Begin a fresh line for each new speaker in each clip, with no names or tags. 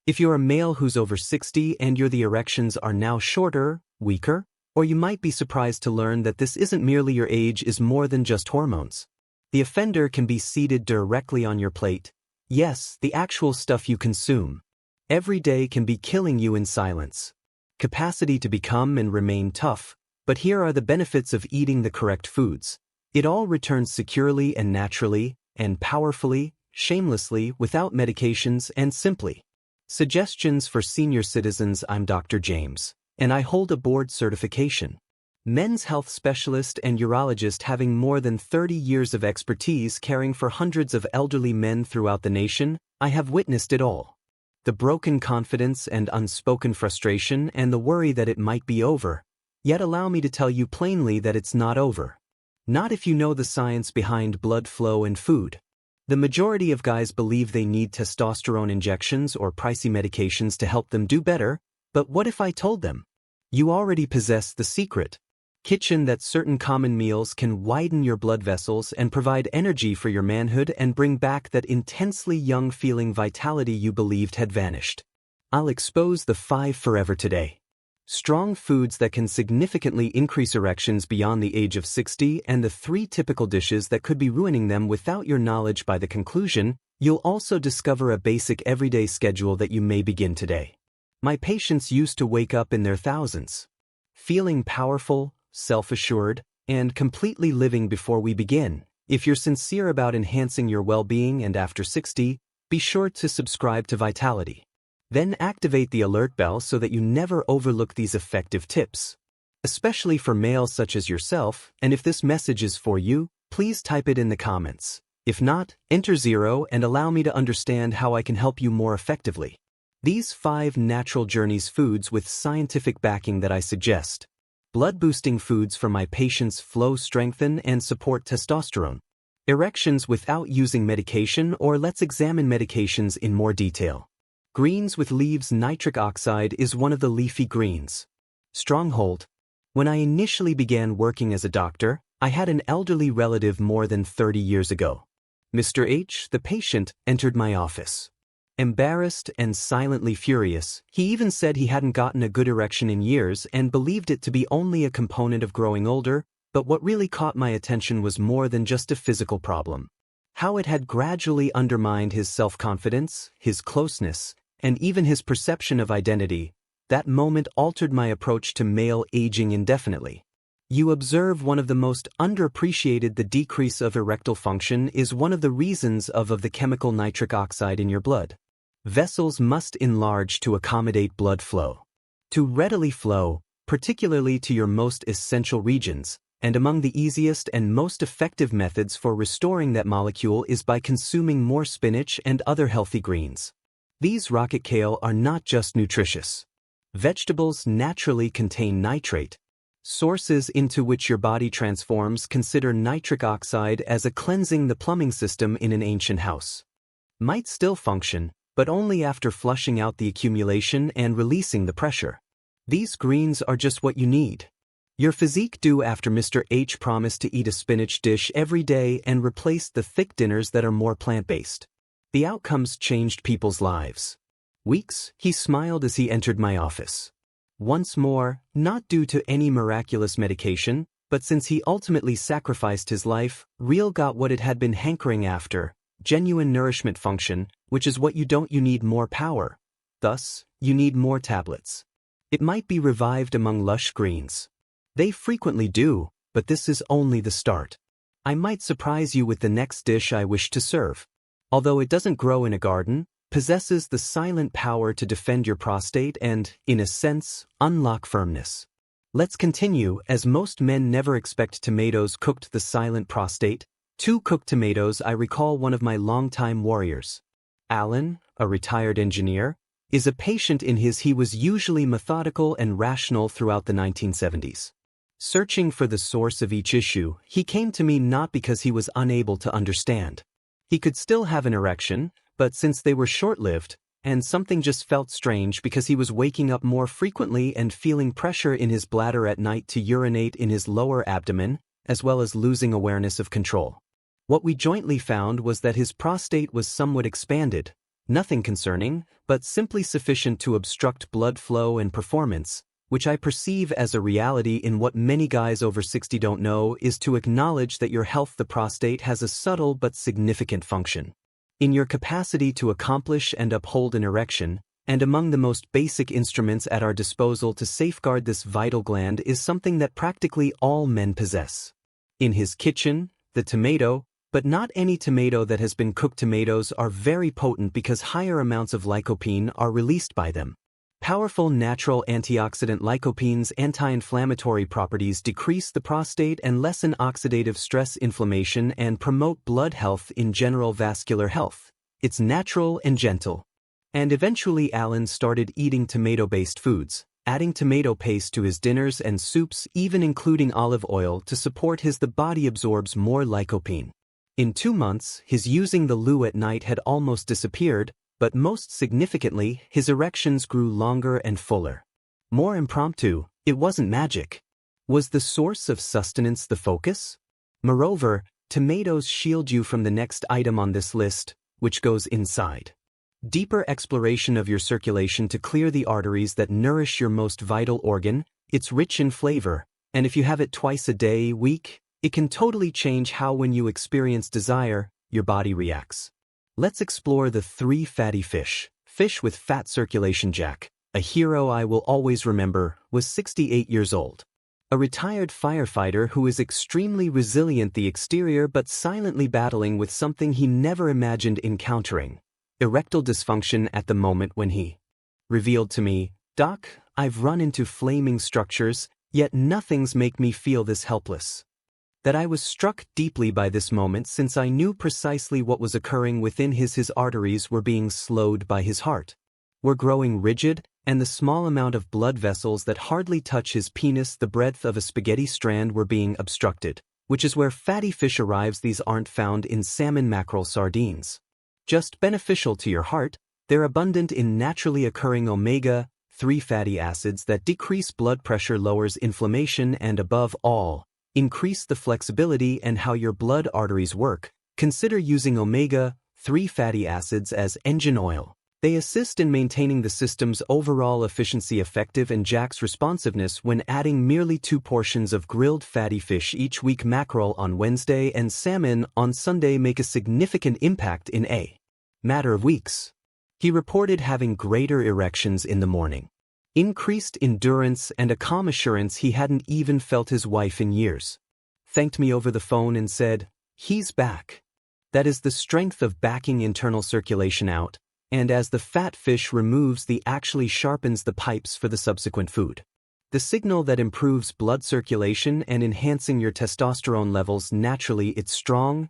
If you're a male who's over 60 and the erections are now shorter, weaker, or you might be surprised to learn that this isn't merely your age is more than just hormones. The offender can be seated directly on your plate. Yes, the actual stuff you consume. Every day can be killing you in silence. Capacity to become and remain tough, but here are the benefits of eating the correct foods. It all returns securely and naturally, and powerfully, shamelessly, without medications and simply. Suggestions for senior citizens. I'm Dr. James, and I hold a board certification. Men's health specialist and urologist having more than 30 years of expertise caring for hundreds of elderly men throughout the nation, I have witnessed it all. The broken confidence and unspoken frustration and the worry that it might be over. Yet allow me to tell you plainly that it's not over. Not if you know the science behind blood flow and food. The majority of guys believe they need testosterone injections or pricey medications to help them do better, but what if I told them? You already possess the secret. Kitchen that certain common meals can widen your blood vessels and provide energy for your manhood and bring back that intensely young feeling vitality you believed had vanished. I'll expose the 5 forever today. Strong foods that can significantly increase erections beyond the age of 60 and the 3 typical dishes that could be ruining them without your knowledge. By the conclusion, you'll also discover a basic everyday schedule that you may begin today. My patients used to wake up in their thousands, feeling powerful, self-assured, and completely living. Before we begin, if you're sincere about enhancing your well-being and after 60, be sure to subscribe to Vitality. Then activate the alert bell so that you never overlook these effective tips. Especially for males such as yourself, and if this message is for you, please type it in the comments. If not, enter 0 and allow me to understand how I can help you more effectively. These 5 natural journeys foods with scientific backing that I suggest. Blood-boosting foods for my patients flow, strengthen, and support testosterone. Erections without using medication, or let's examine medications in more detail. Greens with leaves. Nitric oxide is one of the leafy greens. Stronghold. When I initially began working as a doctor, I had an elderly relative more than 30 years ago. Mr. H, the patient, entered my office. Embarrassed and silently furious, he even said he hadn't gotten a good erection in years and believed it to be only a component of growing older, but what really caught my attention was more than just a physical problem. How it had gradually undermined his self-confidence, his closeness, and even his perception of identity. That moment altered my approach to male aging indefinitely. You observe one of the most underappreciated. The decrease of erectile function is one of the reasons of the chemical nitric oxide in your blood. Vessels must enlarge to accommodate blood flow. To readily flow, particularly to your most essential regions, and among the easiest and most effective methods for restoring that molecule is by consuming more spinach and other healthy greens. These rocket kale are not just nutritious. Vegetables naturally contain nitrate, sources into which your body transforms. Consider nitric oxide as a cleansing. The plumbing system in an ancient house might still function, but only after flushing out the accumulation and releasing the pressure. These greens are just what you need. Your physique do after Mr. H promised to eat a spinach dish every day and replaced the thick dinners that are more plant-based. The outcomes changed people's lives. Weeks, he smiled as he entered my office. Once more, not due to any miraculous medication, but since he ultimately sacrificed his life, Real got what it had been hankering after, genuine nourishment function, which is what you don't. You need more power. Thus, you need more tablets. It might be revived among lush greens. They frequently do, but this is only the start. I might surprise you with the next dish I wish to serve. Although it doesn't grow in a garden, possesses the silent power to defend your prostate and, in a sense, unlock firmness. Let's continue, as most men never expect tomatoes cooked. The silent prostate. 2 cooked tomatoes. I recall one of my longtime warriors. Alan, a retired engineer, is a patient in his. He was usually methodical and rational throughout the 1970s. Searching for the source of each issue, he came to me not because he was unable to understand. He could still have an erection, but since they were short-lived, and something just felt strange because he was waking up more frequently and feeling pressure in his bladder at night to urinate in his lower abdomen, as well as losing awareness of control. What we jointly found was that his prostate was somewhat expanded, Nothing concerning, but simply sufficient to obstruct blood flow and performance, which I perceive as a reality in what many guys over 60 don't know is to acknowledge that your health, the prostate, has a subtle but significant function. In your capacity to accomplish and uphold an erection, and among the most basic instruments at our disposal to safeguard this vital gland is something that practically all men possess. In his kitchen, the tomato, but not any tomato that has been cooked. Tomatoes are very potent because higher amounts of lycopene are released by them. Powerful natural antioxidant lycopene's anti-inflammatory properties decrease the prostate and lessen oxidative stress, inflammation, and promote blood health in general vascular health. It's natural and gentle. And eventually Alan started eating tomato-based foods, adding tomato paste to his dinners and soups, even including olive oil to support the body absorbs more lycopene. In 2 months, his using the loo at night had almost disappeared, but most significantly, his erections grew longer and fuller. More impromptu, it wasn't magic. Was the source of sustenance the focus? Moreover, tomatoes shield you from the next item on this list, which goes inside. Deeper exploration of your circulation to clear the arteries that nourish your most vital organ. It's rich in flavor, and if you have it twice a day, week, it can totally change how, when you experience desire, your body reacts. Let's explore the 3 fatty fish. Fish with fat circulation. Jack, a hero I will always remember, was 68 years old. A retired firefighter who is extremely resilient, the exterior but silently battling with something he never imagined encountering. Erectile dysfunction at the moment when he revealed to me, "Doc, I've run into flaming structures, yet nothing's make me feel this helpless." That I was struck deeply by this moment, since I knew precisely what was occurring within his arteries were being slowed by his heart. Were growing rigid, and the small amount of blood vessels that hardly touch his penis, the breadth of a spaghetti strand, were being obstructed, which is where fatty fish arrives. These aren't found in salmon, mackerel, sardines. Just beneficial to your heart, they're abundant in naturally occurring omega-3 fatty acids that decrease blood pressure, lowers inflammation, and above all, increase the flexibility and how your blood arteries work. Consider using omega-3 fatty acids as engine oil. They assist in maintaining the system's overall efficiency, effective, and Jack's responsiveness when adding merely 2 portions of grilled fatty fish each week. Mackerel on Wednesday and salmon on Sunday make a significant impact in a matter of weeks. He reported having greater erections in the morning, increased endurance, and a calm assurance he hadn't even felt his wife in years. Thanked me over the phone and said, "He's back." That is the strength of backing internal circulation out, and as the fat fish removes, the actually sharpens the pipes for the subsequent food. The signal that improves blood circulation and enhancing your testosterone levels naturally. It's strong,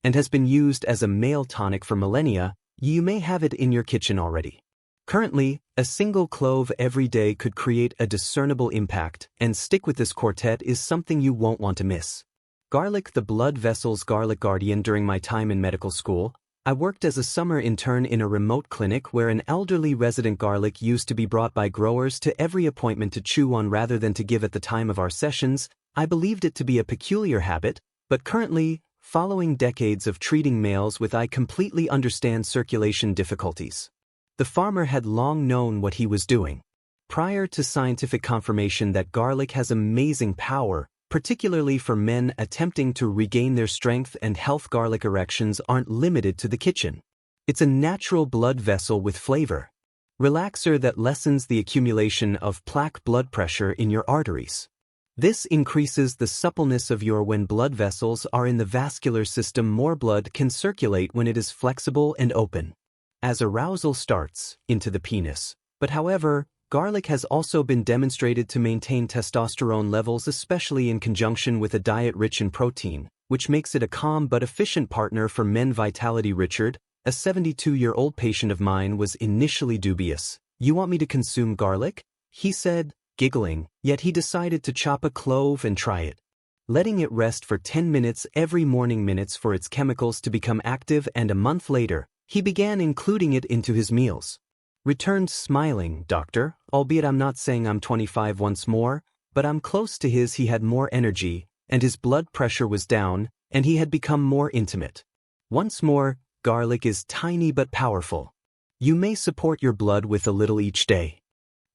and has been used as a male tonic for millennia. You may have it in your kitchen already. Currently, a single clove every day could create a discernible impact, and stick with this quartet is something you won't want to miss. Garlic, the blood vessels. Garlic guardian. During my time in medical school, I worked as a summer intern in a remote clinic where an elderly resident. Garlic used to be brought by growers to every appointment to chew on rather than to give at the time of our sessions. I believed it to be a peculiar habit, but currently, following decades of treating males with, I completely understand circulation difficulties. The farmer had long known what he was doing. Prior to scientific confirmation that garlic has amazing power, particularly for men attempting to regain their strength and health. Garlic erections aren't limited to the kitchen. It's a natural blood vessel with flavor. Relaxer that lessens the accumulation of plaque, blood pressure in your arteries. This increases the suppleness of your when blood vessels are in the vascular system. More blood can circulate when it is flexible and open. As arousal starts into the penis. But however, garlic has also been demonstrated to maintain testosterone levels, especially in conjunction with a diet rich in protein, which makes it a calm but efficient partner for men. Vitality. Richard, a 72-year-old patient of mine, was initially dubious. "You want me to consume garlic?" he said, giggling, yet he decided to chop a clove and try it. Letting it rest for 10 minutes every morning, minutes for its chemicals to become active, and a month later, he began including it into his meals. Returned smiling, "Doctor, albeit I'm not saying I'm 25 once more, but I'm close to his." He had more energy, and his blood pressure was down, and he had become more intimate. Once more, garlic is tiny but powerful. You may support your blood with a little each day.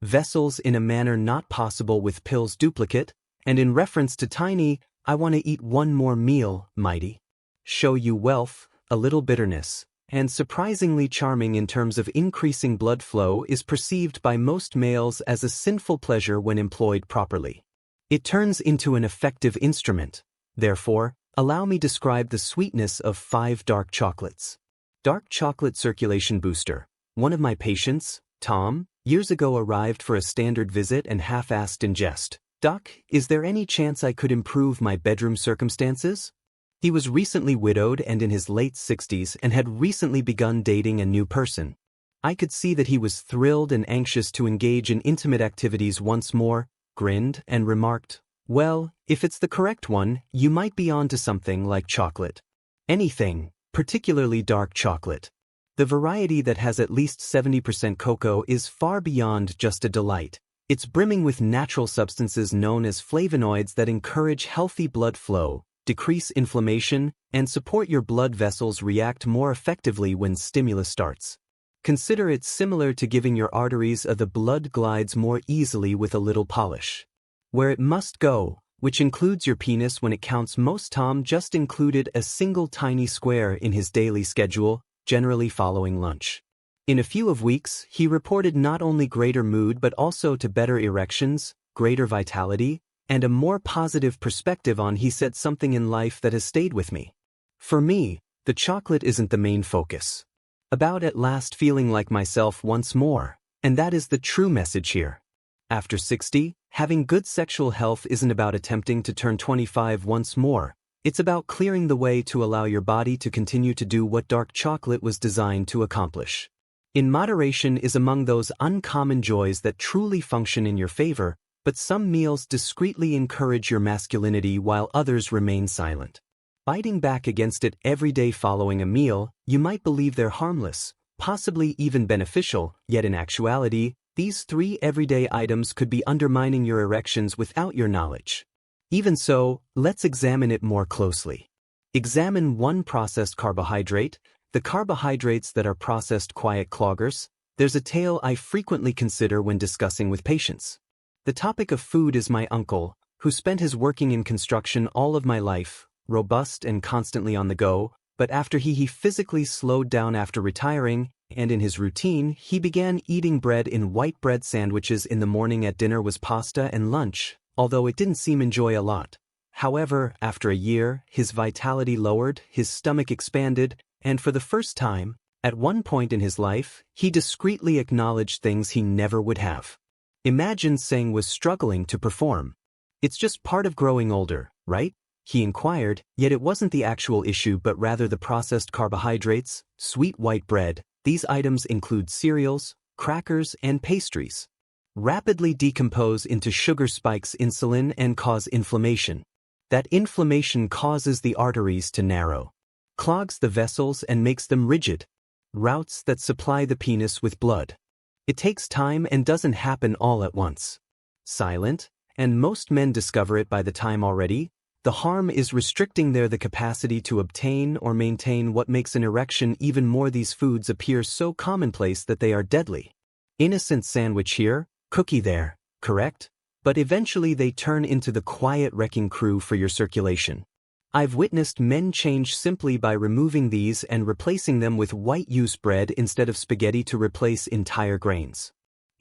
Vessels in a manner not possible with pills duplicate, and in reference to tiny, I want to eat one more meal, mighty. Show you wealth, a little bitterness, and surprisingly charming in terms of increasing blood flow is perceived by most males as a sinful pleasure when employed properly. It turns into an effective instrument. Therefore, allow me describe the sweetness of 5 dark chocolates. Dark chocolate circulation booster. One of my patients, Tom, years ago arrived for a standard visit and half-asked in jest, "Doc, is there any chance I could improve my bedroom circumstances?" He was recently widowed and in his late 60s and had recently begun dating a new person. I could see that he was thrilled and anxious to engage in intimate activities once more, grinned, and remarked, "Well, if it's the correct one, you might be onto something like chocolate. Anything, particularly dark chocolate. The variety that has at least 70% cocoa is far beyond just a delight. It's brimming with natural substances known as flavonoids that encourage healthy blood flow, decrease inflammation, and support your blood vessels react more effectively when stimulus starts. Consider it similar to giving your arteries the blood glides more easily with a little polish. Where it must go, which includes your penis when it counts most. Tom just included a single tiny square in his daily schedule, generally following lunch. In a few of weeks, he reported not only greater mood but also to better erections, greater vitality, and a more positive perspective on. He said something in life that has stayed with me. For me, the chocolate isn't the main focus. About at last feeling like myself once more, and that is the true message here. After 60, having good sexual health isn't about attempting to turn 25 once more. It's about clearing the way to allow your body to continue to do what dark chocolate was designed to accomplish. In moderation is among those uncommon joys that truly function in your favor, but some meals discreetly encourage your masculinity while others remain silent. Fighting back against it every day following a meal, you might believe they're harmless, possibly even beneficial, yet in actuality, these 3 everyday items could be undermining your erections without your knowledge. Even so, let's examine it more closely. Examine 1. Processed carbohydrate. The carbohydrates that are processed quiet cloggers. There's a tale I frequently consider when discussing with patients. The topic of food is my uncle, who spent his working in construction all of my life, robust and constantly on the go, but after he physically slowed down after retiring, and in his routine, he began eating bread in white bread sandwiches in the morning. At dinner was pasta and lunch, although it didn't seem enjoy a lot. However, after a year, his vitality lowered, his stomach expanded, and for the first time, at one point in his life, he discreetly acknowledged things he never would have. Imagine saying was struggling to perform. "It's just part of growing older, right?" he inquired, yet it wasn't the actual issue but rather the processed carbohydrates, sweet white bread. These items include cereals, crackers, and pastries. Rapidly decompose into sugar spikes insulin and cause inflammation. That inflammation causes the arteries to narrow, clogs the vessels and makes them rigid, routes that supply the penis with blood. It takes time and doesn't happen all at once. Silent, and most men discover it by the time already. The harm is restricting the capacity to obtain or maintain what makes an erection even more. These foods appear so commonplace that they are deadly. Innocent sandwich here, cookie there, correct? But eventually they turn into the quiet wrecking crew for your circulation. I've witnessed men change simply by removing these and replacing them with white yeast bread instead of spaghetti to replace entire grains.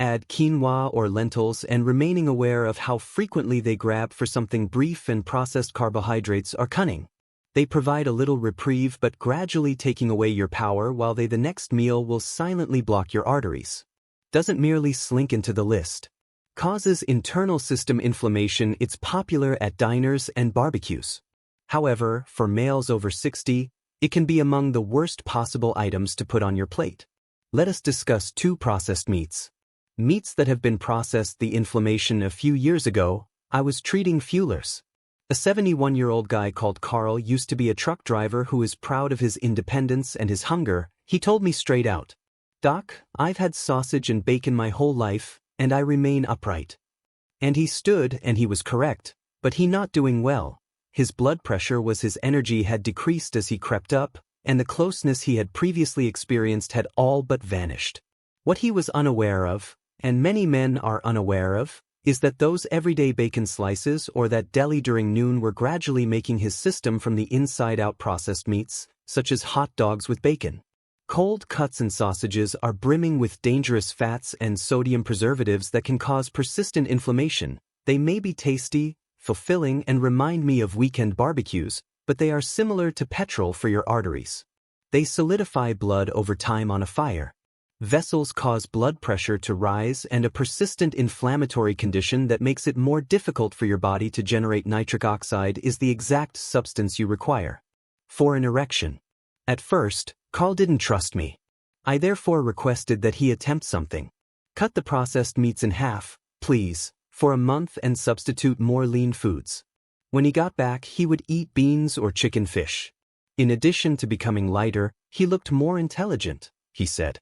Add quinoa or lentils and remaining aware of how frequently they grab for something brief. And processed carbohydrates are cunning. They provide a little reprieve but gradually taking away your power while the next meal will silently block your arteries. Doesn't merely slink into the list. Causes internal system inflammation. It's popular at diners and barbecues. However, for males over 60, it can be among the worst possible items to put on your plate. Let us discuss 2 processed meats. Meats that have been processed. The inflammation. A few years ago, I was treating fuelers. A 71-year-old guy called Carl used to be a truck driver who is proud of his independence and his hunger. He told me straight out, "Doc, I've had sausage and bacon my whole life, and I remain upright." And he stood, and he was correct, but he not doing well. His blood pressure was his energy had decreased as he crept up, and the closeness he had previously experienced had all but vanished. What he was unaware of, and many men are unaware of, is that those everyday bacon slices or that deli during noon were gradually making his system from the inside out processed meats, such as hot dogs with bacon. Cold cuts and sausages are brimming with dangerous fats and sodium preservatives that can cause persistent inflammation. They may be tasty, fulfilling, and remind me of weekend barbecues, but they are similar to petrol for your arteries. They solidify blood over time on a fire. Vessels cause blood pressure to rise and a persistent inflammatory condition that makes it more difficult for your body to generate nitric oxide is the exact substance you require for an erection. At first, Carl didn't trust me. I therefore requested that he attempt something. Cut the processed meats in half, please, for a month and substitute more lean foods. When he got back, he would eat beans or chicken fish. In addition to becoming lighter, he looked more intelligent, he said.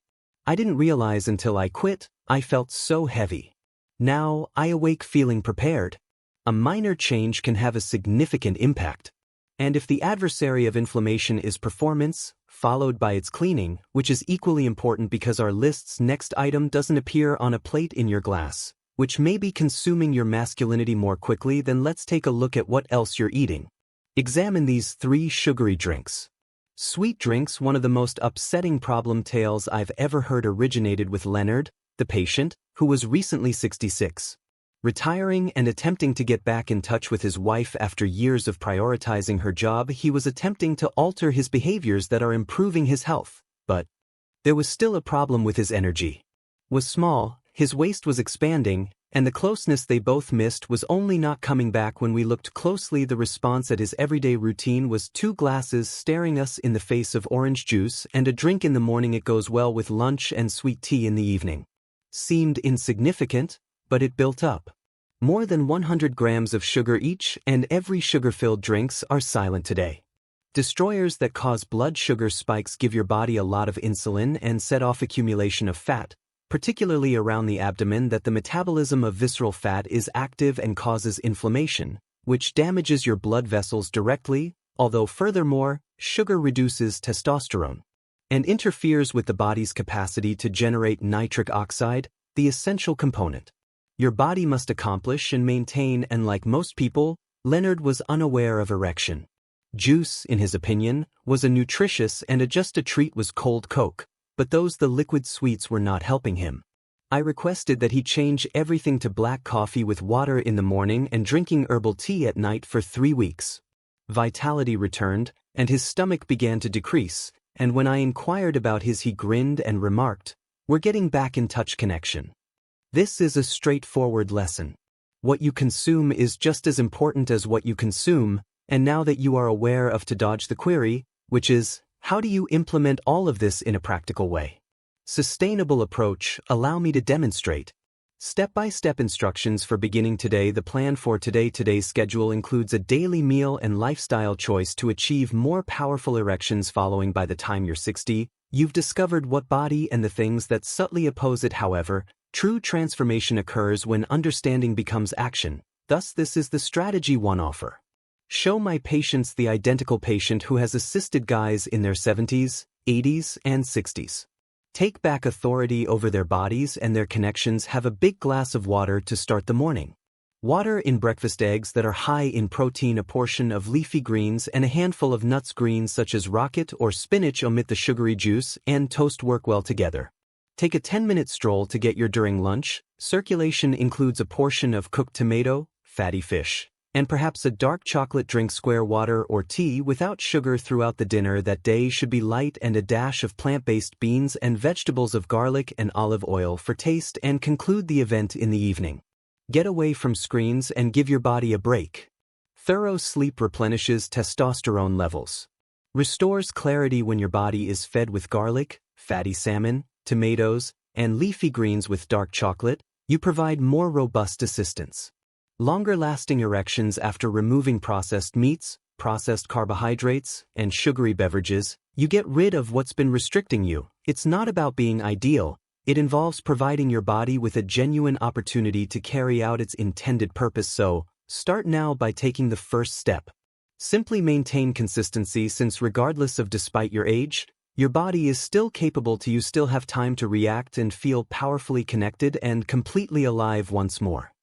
I didn't realize until I quit, I felt so heavy. Now, I awake feeling prepared. A minor change can have a significant impact. And if the adversary of inflammation is performance, followed by its cleaning, which is equally important because our list's next item doesn't appear on a plate in your glass, which may be consuming your masculinity more quickly, then let's take a look at what else you're eating. Examine these 3 sugary drinks. Sweet drinks. One of the most upsetting problem tales I've ever heard originated with Leonard, the patient, who was recently 66. Retiring and attempting to get back in touch with his wife after years of prioritizing her job, he was attempting to alter his behaviors that are improving his health, but there was still a problem with his energy. Was small, his waist was expanding, and the closeness they both missed was only not coming back. When we looked closely, the response at his everyday routine was 2 glasses staring us in the face of orange juice and a drink in the morning. It goes well with lunch and sweet tea in the evening. Seemed insignificant, but it built up. More than 100 grams of sugar each, and every sugar-filled drinks are silent today. Destroyers that cause blood sugar spikes, give your body a lot of insulin and set off accumulation of fat, particularly around the abdomen. That the metabolism of visceral fat is active and causes inflammation, which damages your blood vessels directly, although furthermore, sugar reduces testosterone and interferes with the body's capacity to generate nitric oxide, the essential component your body must accomplish and maintain. And like most people, Leonard was unaware of erection. Juice, in his opinion, was a nutritious and just a treat was cold Coke, but the liquid sweets were not helping him. I requested that he change everything to black coffee with water in the morning and drinking herbal tea at night for 3 weeks. Vitality returned, and his stomach began to decrease, and when I inquired about he grinned and remarked, "We're getting back in touch." Connection. This is a straightforward lesson. What you consume is just as important as what you consume, and now that you are aware of, to dodge the query, which is, how do you implement all of this in a practical way? Sustainable approach. Allow me to demonstrate. Step-by-step instructions for beginning today. The plan for today's schedule includes a daily meal and lifestyle choice to achieve more powerful erections. Following, by the time you're 60, you've discovered what body and the things that subtly oppose it. However, true transformation occurs when understanding becomes action. Thus, this is the strategy 1 offer. Show my patients, the identical patient who has assisted guys in their 70s, 80s, and 60s. Take back authority over their bodies and their connections. Have a big glass of water to start the morning. Water in breakfast, eggs that are high in protein, a portion of leafy greens, and a handful of nuts. Greens such as rocket or spinach, omit the sugary juice, and toast work well together. Take a 10-minute stroll to get your during lunch. Circulation includes a portion of cooked tomato, fatty fish, and perhaps a dark chocolate drink. Square water or tea without sugar throughout the dinner that day should be light, and a dash of plant-based beans and vegetables of garlic and olive oil for taste, and conclude the event in the evening. Get away from screens and give your body a break. Thorough sleep replenishes testosterone levels. Restores clarity when your body is fed with garlic, fatty salmon, tomatoes, and leafy greens. With dark chocolate, you provide more robust assistance. Longer-lasting erections after removing processed meats, processed carbohydrates, and sugary beverages. You get rid of what's been restricting you. It's not about being ideal. It involves providing your body with a genuine opportunity to carry out its intended purpose. So, start now by taking the first step. Simply maintain consistency since regardless of despite your age, your body is still capable to you still have time to react and feel powerfully connected and completely alive once more.